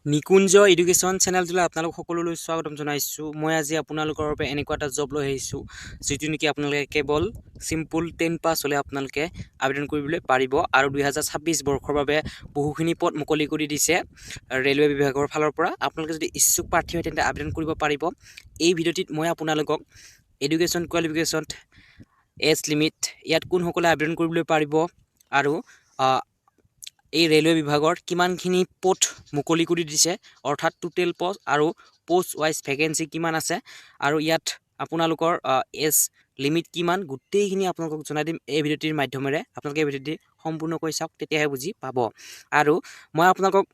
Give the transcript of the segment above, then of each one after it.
নিকুঞ্জ education চেনেলটোলৈ আপোনালোক সকলোলৈ স্বাগতম জনাইছোঁ। মই আজি আপোনালোকৰ বাবে এনেকুৱা এটা জব লৈ আহিছোঁ যিটো নেকি আপোনালোকে কেৱল চিম্পুল 10 পাছ হ'লে আপোনালোকে আবেদন কৰিবলৈ পাৰিব আৰু 2026 বৰ্ষৰ বাবে বহুখিনি পদ মুকলি কৰি দিছে ৰেলৱে বিভাগৰ ফালৰ পৰা। আপোনালোকে যদি ইচ্ছুক প্ৰাৰ্থী হয় তেন্তে আবেদন কৰিব পাৰিব। এই ভিডিঅ'টিত মই আপোনালোকক এডুকেশ্যন কোৱালিফিকেশ্যন, এজ লিমিট, ইয়াত কোনসকলে আবেদন কৰিবলৈ পাৰিব আৰু এই ৰেলৱে বিভাগৰ কিমানখিনি পোষ্ট মুকলি কৰি দিছে, অৰ্থাৎ টোটেল পোষ্ট আৰু পোষ্ট ৱাইজ ভেকেঞ্চি কিমান আছে আৰু ইয়াত আপোনালোকৰ এজ লিমিট কিমান, গোটেইখিনি আপোনালোকক জনাই দিম এই ভিডিঅ'টিৰ মাধ্যমেৰে। আপোনালোকে এই ভিডিঅ'টি সম্পূৰ্ণকৈ চাওক, তেতিয়াহে বুজি পাব। আৰু মই আপোনালোকক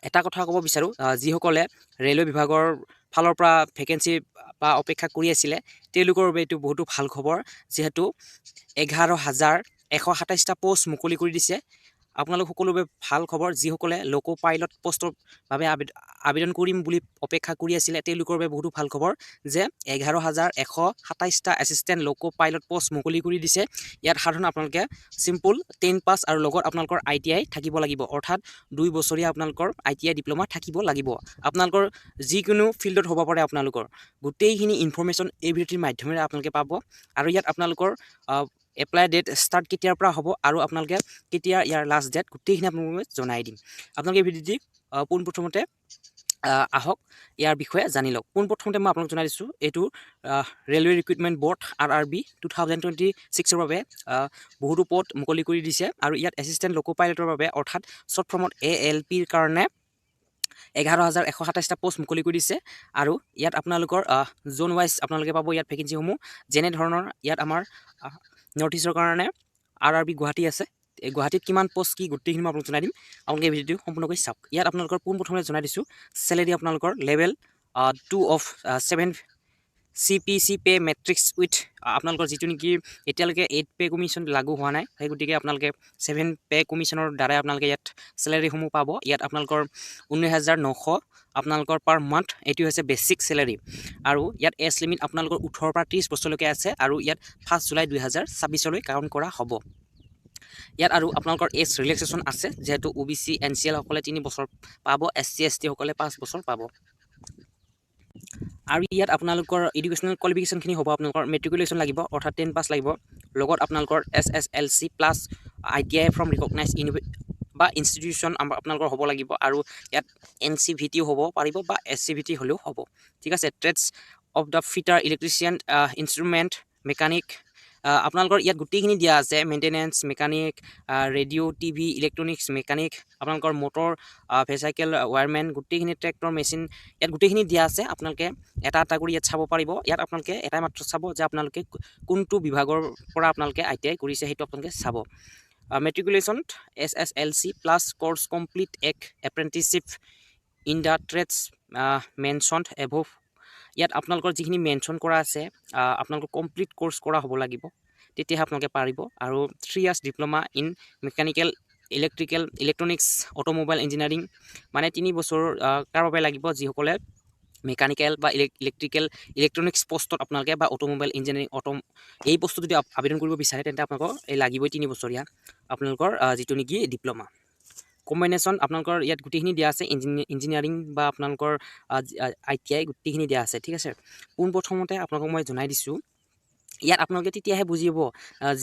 এটা কথা ক'ব বিচাৰোঁ, যিসকলে ৰেলৱে বিভাগৰ ফালৰ পৰা ভেকেঞ্চি বা অপেক্ষা কৰি আছিলে তেওঁলোকৰ বাবে এইটো বহুতো ভাল খবৰ, যিহেতু 11,127টা পোষ্ট মুকলি কৰি দিছে। আপোনালোক সকলোৰে বাবে ভাল খবৰ। যিসকলে লোকো পাইলট পোষ্টৰ বাবে আবেদন কৰিম বুলি অপেক্ষা কৰি আছিলে তেওঁলোকৰ বাবে বহুতো ভাল খবৰ যে 11,127টা এছিষ্টেণ্ট লোকো পাইলট পোষ্ট মুকলি কৰি দিছে। ইয়াত সাধাৰণ আপোনালোকে চিম্পুল 10 পাছ আৰু লগত আপোনালোকৰ ITI থাকিব লাগিব, অৰ্থাৎ 2 বছৰীয়া আপোনালোকৰ ITI ডিপ্ল'মা থাকিব লাগিব। আপোনালোকৰ যিকোনো ফিল্ডত হ'ব পাৰে, আপোনালোকৰ গোটেইখিনি ইনফৰ্মেশ্যন এই ভিডিঅ'টিৰ মাধ্যমেৰে আপোনালোকে পাব। আৰু ইয়াত আপোনালোকৰ এপ্লাই ডেট ষ্টাৰ্ট কেতিয়াৰ পৰা হ'ব আৰু আপোনালোকে কেতিয়া ইয়াৰ লাষ্ট ডেট, গোটেইখিনি আপোনালোকে জনাই দিম। আপোনালোকে এই ভিডিঅ'টি পোনপ্ৰথমতে আহক ইয়াৰ বিষয়ে জানি লওক। পোনপ্ৰথমতে মই আপোনালোক জনাই দিছোঁ, এইটো ৰেলৱে ৰিক্ৰুইটমেণ্ট বৰ্ড RRB 2026ৰ বাবে বহুতো পদ মুকলি কৰি দিছে আৰু ইয়াত এছিষ্টেণ্ট লোকো পাইলটৰ বাবে, অৰ্থাৎ শ্বৰ্ট ফৰ্মত ALPৰ কাৰণে 11,127টা পোষ্ট মুকলি কৰি দিছে। আৰু ইয়াত আপোনালোকৰ জোন ৱাইজ আপোনালোকে পাব ইয়াত ভেকেঞ্চিসমূহ। যেনে ধৰণৰ ইয়াত আমাৰ নৰ্থ ইষ্টৰ কাৰণে RRB গুৱাহাটী আছে। এই গুৱাহাটীত কিমান পোষ্ট কি গোটেইখিনি মই আপোনালোক জনাই দিম। আপোনালোকে এই ভিডিঅ'টো সম্পূৰ্ণকৈ চাওক। ইয়াত আপোনালোকৰ পোনপ্ৰথমে জনাই দিছোঁ চেলেৰি আপোনালোকৰ level 2 of 7 CPC pay matrix with আপোনালোকৰ যিটো নেকি এতিয়ালৈকে 8 পে কমিশ্যন লাগু হোৱা নাই, সেই গতিকে আপোনালোকে 7 পে কমিশ্যনৰ দ্বাৰাই আপোনালোকে ইয়াত চেলেৰিসমূহ পাব। ইয়াত আপোনালোকৰ 19,900 আপোনালোকৰ পাৰ মান্থ, এইটো হৈছে বেছিক চেলেৰি। আৰু ইয়াত এজ লিমিট আপোনালোকৰ 18 পৰা 30 বছৰলৈকে আছে আৰু ইয়াত 1 জুলাই 2026লৈ কাউণ্ট কৰা হ'ব। ইয়াত আৰু আপোনালোকৰ এজ ৰিলেক্সেশ্যন আছে, যিহেতু OBC NCL সকলে 3 বছৰ পাব, SC ST সকলে 5 বছৰ পাব। আৰু ইয়াত আপোনালোকৰ এডুকেশ্যনেল কোৱালিফিকেশ্যনখিনি হ'ব আপোনালোকৰ মেট্ৰিকুলেশ্যন লাগিব, অৰ্থাৎ 10 পাছ লাগিব, লগত আপোনালোকৰ SSLC plus ITI from recognise বা ইনষ্টিটিউশ্যন আপোনালোকৰ হ'ব লাগিব। আৰু ইয়াত NCVT হ'ব পাৰিব বা SCVT হ'লেও হ'ব, ঠিক আছে। Trades of the fitter, electrician, instrument mechanic, আপোনালোকৰ ইয়াত গোটেইখিনি দিয়া আছে। Maintenance mechanic, radio' TV electronics mechanic, আপোনালোকৰ মটৰ ভেচাইকেল ৱায়াৰমেন, গোটেইখিনি ট্ৰেক্টৰ মেচিন, ইয়াত গোটেইখিনি দিয়া আছে। আপোনালোকে এটা এটা কৰি ইয়াত চাব পাৰিব। ইয়াত আপোনালোকে এটাই মাত্ৰ চাব যে আপোনালোকে কোনটো বিভাগৰ পৰা আপোনালোকে ITI কৰিছে, সেইটো আপোনালোকে চাব। Matriculation SSLC plus course complete apprenticeship in the trades mentioned above. ইয়াত আপোনালোকৰ যিখিনি মেনশ্যন কৰা আছে আপোনালোকৰ কমপ্লিট কৰ্চ কৰা হ'ব লাগিব, তেতিয়াহে আপোনালোকে পাৰিব। আৰু 3 years diploma in mechanical, electrical, electronics, automobile engineering, মানে 3 বছৰ তাৰ বাবে লাগিব যিসকলে মেকানিকেল বা ইলেক্ট্ৰিকেল, ইলেক্ট্ৰনিক্স পষ্টত আপোনালোকে বা অট'মোবাইল ইঞ্জিনিয়াৰিং এই পষ্টত যদি আবেদন কৰিব বিচাৰে তেন্তে আপোনালোকৰ এই লাগিবই 3 বছৰীয়া আপোনালোকৰ যিটো নেকি ডিপ্ল'মা। কম্বিনেশ্যন আপোনালোকৰ ইয়াত গোটেইখিনি দিয়া আছে, ইঞ্জিনিয়াৰিং বা আপোনালোকৰ ITI গোটেইখিনি দিয়া আছে, ঠিক আছে। পোনপ্ৰথমতে আপোনালোকক মই জনাই দিছোঁ, ইয়াত আপোনালোকে তেতিয়াহে বুজি পাব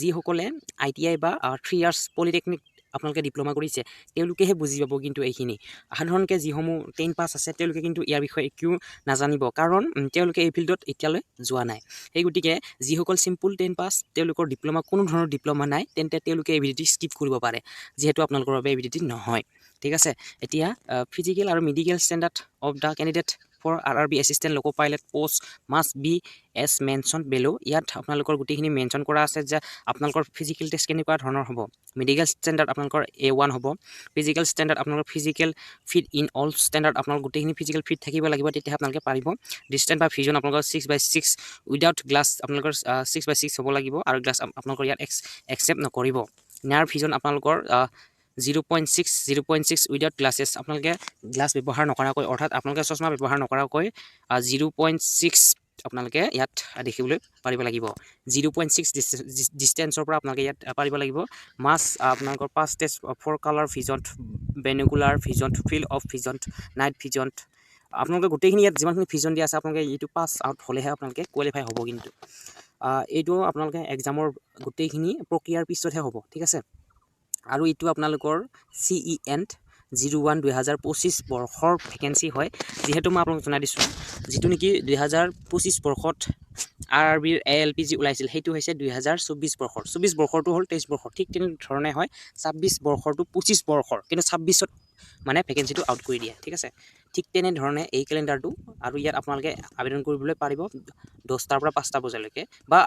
যিসকলে ITI বা 3 ইয়াৰ্ছ পলিটেকনিক আপোনালোকে ডিপ্ল'মা কৰিছে তেওঁলোকেহে বুজি পাব। কিন্তু এইখিনি সাধাৰণকৈ যিসমূহ 10 পাছ আছে তেওঁলোকে কিন্তু ইয়াৰ বিষয়ে একো নাজানিব, কাৰণ তেওঁলোকে এই ফিল্ডত এতিয়ালৈ যোৱা নাই। সেই গতিকে যিসকল চিম্পুল 10 পাছ তেওঁলোকৰ ডিপ্ল'মা কোনো ধৰণৰ ডিপ্ল'মা নাই, তেন্তে তেওঁলোকে এই ভিডিঅ'টি স্কিপ কৰিব পাৰে, যিহেতু আপোনালোকৰ বাবে এই ভিডিঅ'টি নহয়, ঠিক আছে। এতিয়া ফিজিকেল আৰু medical standard of the candidate for RRB assistant loco pilot post must be as mention below. ইয়াত আপোনালোকৰ গোটেইখিনি মেনশ্যন কৰা আছে যে আপোনালোকৰ ফিজিকেল টেষ্ট কেনেকুৱা ধৰণৰ হ'ব। মেডিকেল ষ্টেণ্ডাৰ্ড আপোনালোকৰ A1 হ'ব। ফিজিকেল ষ্টেণ্ডাৰ্ড আপোনালোকৰ physical fit in all standard আপোনালোকৰ গোটেইখিনি ফিজিকেল ফিট থাকিব লাগিব, তেতিয়াহে আপোনালোকে পাৰিব। ডিষ্টেঞ্চ বা ভিজন আপোনালোকৰ 6/6 উইদাউট গ্লাছ আপোনালোকৰ 6/6 হ'ব লাগিব, আৰু গ্লাছ আপোনালোকৰ ইয়াত একচেপ্ট নকৰিব। নাৰ ভিজন আপোনালোকৰ 0.6 উইদাউট গ্লাছেছ, আপোনালোকে গ্লাছ ব্যৱহাৰ নকৰাকৈ, অৰ্থাৎ আপোনালোকে চশমা ব্যৱহাৰ নকৰাকৈ 0.6 আপোনালোকে ইয়াত দেখিবলৈ পাৰিব লাগিব 0.6 ডিষ্টেঞ্চৰ পৰা আপোনালোকে ইয়াত পাৰিব লাগিব মাছ আপোনালোকৰ 5 test for colour vision binocular vision field of vision night vision আপোনালোকে গোটেইখিনি ইয়াত যিমানখিনি ভিজন দিয়া আছে আপোনালোকে এইটো পাছ আউট হ'লেহে আপোনালোকে কোৱালিফাই হ'ব কিন্তু এইটো আপোনালোকে এক্সামৰ গোটেইখিনি প্ৰক্ৰিয়াৰ পিছতহে হ'ব ঠিক আছে আৰু এইটো আপোনালোকৰ CEN 01-2025 বৰ্ষৰ ভেকেঞ্চি হয় যেহেতু মই আপোনালোকক জনাই দিছোঁ যেটো নেকি 2025 বৰ্ষত RRBৰ ALPG ওলাইছিল সেইটো হৈছে 2024 বৰ্ষৰ 24 বৰ্ষৰটো হ'ল 23 বৰ্ষৰ ঠিক তেনে ধৰণে হয় 26 বৰ্ষৰটো 25 বৰ্ষৰ কিন্তু 26ত মানে ভেকেঞ্চিটো আউট কৰি দিয়ে ঠিক আছে ঠিক তেনে ধৰণে এই ক্যালেন্ডাৰটো আৰু ইয়াত আপোনালোকে আবেদন কৰিবলৈ পাৰিব 10টাৰ পৰা 5টা বজালৈকে বা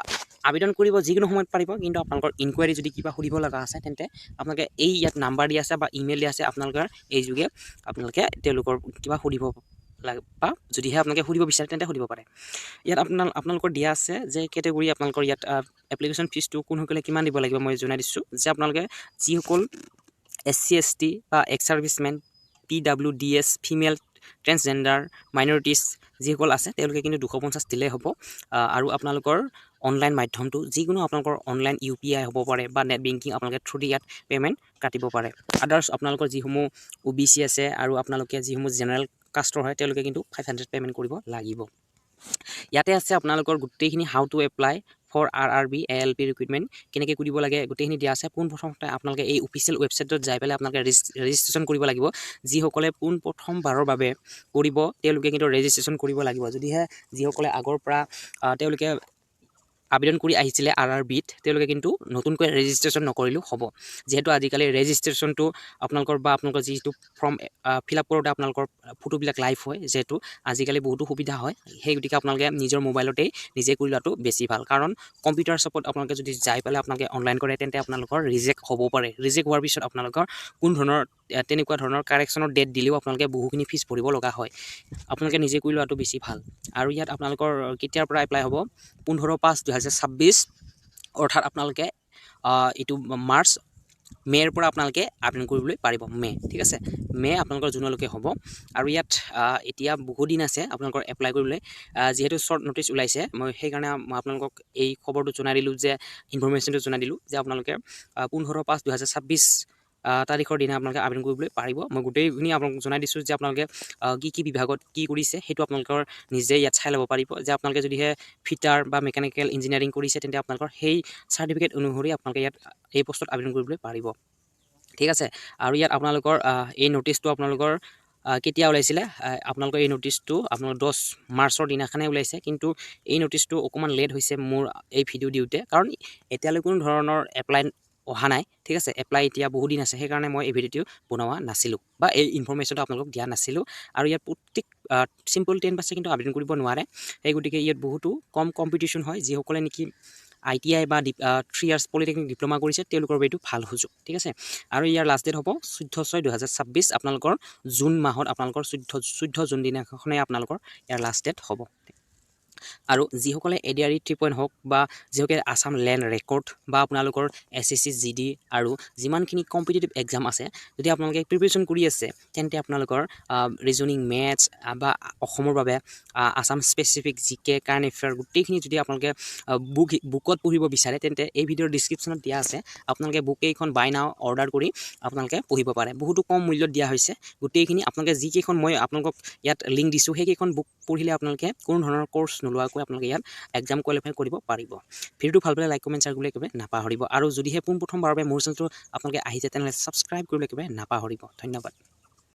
আবেদন কৰিব যিকোনো সময়ত পাৰিব কিন্তু আপোনালোকৰ ইনকুৱাৰী যদি কিবা সুধিব লগা আছে তেন্তে আপোনালোকে এই ইয়াত নাম্বাৰ দিয়া আছে বা ইমেইল দিয়া আছে আপোনালোকৰ এই যোগে আপোনালোকে তেওঁলোকৰ কিবা সুধিব বা যদিহে আপোনালোকে সুধিব বিচাৰে তেন্তে সুধিব পাৰে ইয়াত আপোনালোকৰ দিয়া আছে যে কেটেগৰী আপোনালোকৰ ইয়াত এপ্লিকেশ্যন ফিজটো কোনসকলে কিমান দিব লাগিব মই জনাই দিছোঁ যে আপোনালোকে যিসকল SC ST বা এক্স সাৰ্ভিসমেন PWDS ফিমেল ট্ৰেন্সজেন্ডাৰ মাইনৰিটিজ যিসকল আছে তেওঁলোকে কিন্তু 250 দিলে হ'ব আৰু আপোনালোকৰ অনলাইন মাধ্যমটো যিকোনো আপোনালোকৰ অনলাইন UPI হ'ব পাৰে বা নেট বেংকিং আপোনালোকে থ্ৰু দি ইয়াত পেমেন্ট কাটিব পাৰে আদাৰ্স আপোনালোকৰ যিসমূহ OBC আছে আৰু আপোনালোকে যিসমূহ জেনাৰেল কাষ্টৰ হয় তেওঁলোকে কিন্তু 500 পেমেন্ট কৰিব লাগিব ইয়াতে আছে আপোনালোকৰ গোটেইখিনি how to apply for RRB ALP recruitment কেনেকৈ কৰিব লাগে গোটেইখিনি দিয়া আছে পোন প্ৰথমতে আপোনালোকে এই অফিচিয়েল ৱেবছাইটত যাই পেলাই আপোনালোকে ৰেজিষ্ট্ৰেচন কৰিব লাগিব যিসকলে পোন প্ৰথমবাৰৰ বাবে কৰিব তেওঁলোকে কিন্তু ৰেজিষ্ট্ৰেচন কৰিব লাগিব যদিহে যিসকলে আগৰ পৰা তেওঁলোকে আবেদন কৰি আহিছিলে RRBত তেওঁলোকে কিন্তু নতুনকৈ ৰেজিষ্ট্ৰেচন নকৰিলেও হ'ব যেহেতু আজিকালি ৰেজিষ্ট্ৰেচনটো আপোনালোকৰ বা আপোনালোকৰ যিটো ফৰ্ম ফিল আপ কৰোঁতে আপোনালোকৰ ফটোবিলাক লাইভ হয় যেহেতু আজিকালি বহুতো সুবিধা হয় সেই গতিকে আপোনালোকে নিজৰ মোবাইলতেই নিজে কৰি লোৱাটো বেছি ভাল কাৰণ কম্পিউটাৰ শ্বপত আপোনালোকে যদি যাই পেলাই আপোনালোকে অনলাইন কৰে তেন্তে আপোনালোকৰ ৰিজেক্ট হ'ব পাৰে ৰিজেক্ট হোৱাৰ পিছত আপোনালোকৰ কোন ধৰণৰ তেনেকুৱা ধৰণৰ কাৰেকশ্যনৰ ডেট দিলেও আপোনালোকে বহুখিনি ফিজ ভৰিব লগা হয় আপোনালোকে নিজে কৰি লোৱাটো বেছি ভাল আৰু ইয়াত আপোনালোকৰ কেতিয়াৰ পৰা এপ্লাই হ'ব 15/5/2026 অৰ্থাৎ আপোনালোকে এইটো মাৰ্চ মেৰ পৰা আপোনালোকে আবেদন কৰিবলৈ পাৰিব মে ঠিক আছে মে আপোনালোকৰ জুনলৈকে হ'ব আৰু ইয়াত এতিয়া বহু দিন আছে আপোনালোকৰ এপ্লাই কৰিবলৈ যেহেতু শৰ্ট নোটিছ ওলাইছে মই সেইকাৰণে মই আপোনালোকক এই খবৰটো জনাই দিলোঁ যে ইনফৰমেশ্যনটো জনাই দিলোঁ যে আপোনালোকে 15/5/2026 তাৰিখৰ দিনা আপোনালোকে আবেদন কৰিবলৈ পাৰিব মই গোটেইখিনি আপোনালোকক জনাই দিছোঁ যে আপোনালোকে কি বিভাগত কি কৰিছে সেইটো আপোনালোকৰ নিজে ইয়াত চাই ল'ব পাৰিব যে আপোনালোকে যদিহে ফিটাৰ বা মেকানিকেল ইঞ্জিনিয়াৰিং কৰিছে তেন্তে আপোনালোকৰ সেই চাৰ্টিফিকেট অনুসৰি আপোনালোকে ইয়াত এই পোষ্টত আবেদন কৰিবলৈ পাৰিব ঠিক আছে আৰু ইয়াত আপোনালোকৰ এই নোটিছটো আপোনালোকৰ কেতিয়া ওলাইছিলে আপোনালোকৰ এই নোটিছটো আপোনালোকৰ 10 মাৰ্চৰ দিনাখনে ওলাইছে কিন্তু এই নোটিছটো অকমান লেট হৈছে মোৰ এই ভিডিও দিওঁতে কাৰণ এতিয়ালৈ কোনো ধৰণৰ এপ্লাই অহা নাই ঠিক আছে এপ্লাই এতিয়া বহু দিন আছে সেইকাৰণে মই এই ভিডিওটো বনোৱা নাছিলোঁ বা এই ইনফৰমেশ্যনটো আপোনালোকক দিয়া নাছিলোঁ আৰু ইয়াত প্ৰত্যেক সিম্পল 10 পাছে কিন্তু আবেদন কৰিব নোৱাৰে সেই গতিকে ইয়াত বহুতো কম কম্পিটিশ্যন হয় যিসকলে নেকি ITI বা 3 ইয়াৰ্ছ পলিটেকনিক ডিপ্ল'মা কৰিছে তেওঁলোকৰ বাবে এইটো ভাল সুযোগ ঠিক আছে আৰু ইয়াৰ লাষ্ট ডেট হ'ব 14/6/2026 আপোনালোকৰ জুন মাহত আপোনালোকৰ 14 জুন দিনাখনে আপোনালোকৰ ইয়াৰ লাষ্ট ডেট হ'ব আৰু যিসকলে ADRE 3 হওক বা যিসকলে আসাম লেণ্ড ৰেকৰ্ড বা আপোনালোকৰ SSC GD আৰু যিমানখিনি কম্পিটিটিভ এক্সাম আছে যদি আপোনালোকে প্ৰিপাৰেশ্যন কৰি আছে তেন্তে আপোনালোকৰ ৰিজনিং মেথছ বা অসমৰ বাবে Assam specific GK current affair গোটেইখিনি যদি আপোনালোকে বুকত পঢ়িব বিচাৰে তেন্তে এই ভিডিঅ'ৰ ডিছক্ৰিপশ্যনত দিয়া আছে আপোনালোকে বুক এইখন বাই নাও অৰ্ডাৰ কৰি আপোনালোকে পঢ়িব পাৰে বহুতো কম মূল্যত দিয়া হৈছে গোটেইখিনি আপোনালোকে যিকেইখন মই আপোনালোকক ইয়াত লিংক দিছোঁ সেইকেইখন বুক পঢ়িলে আপোনালোকে কোনো ধৰণৰ কোৰ্ছ নোলোৱাকৈ আপোনালোকে ইয়াত এক্সাম কোৱালিফাই কৰিব পাৰিব ভিডিঅ'টো ভাল পালে লাইক কমেণ্ট শ্বেয়াৰ কৰিবলৈ একেবাৰে নাপাহৰিব আৰু যদিহে পোনপ্ৰথমবাৰৰ বাবে মোৰ চেনেলটো আপোনালোকে আহিছে তেনেহ'লে ছাবস্ক্ৰাইব কৰিবলৈ একেবাৰে নাপাহৰিব ধন্যবাদ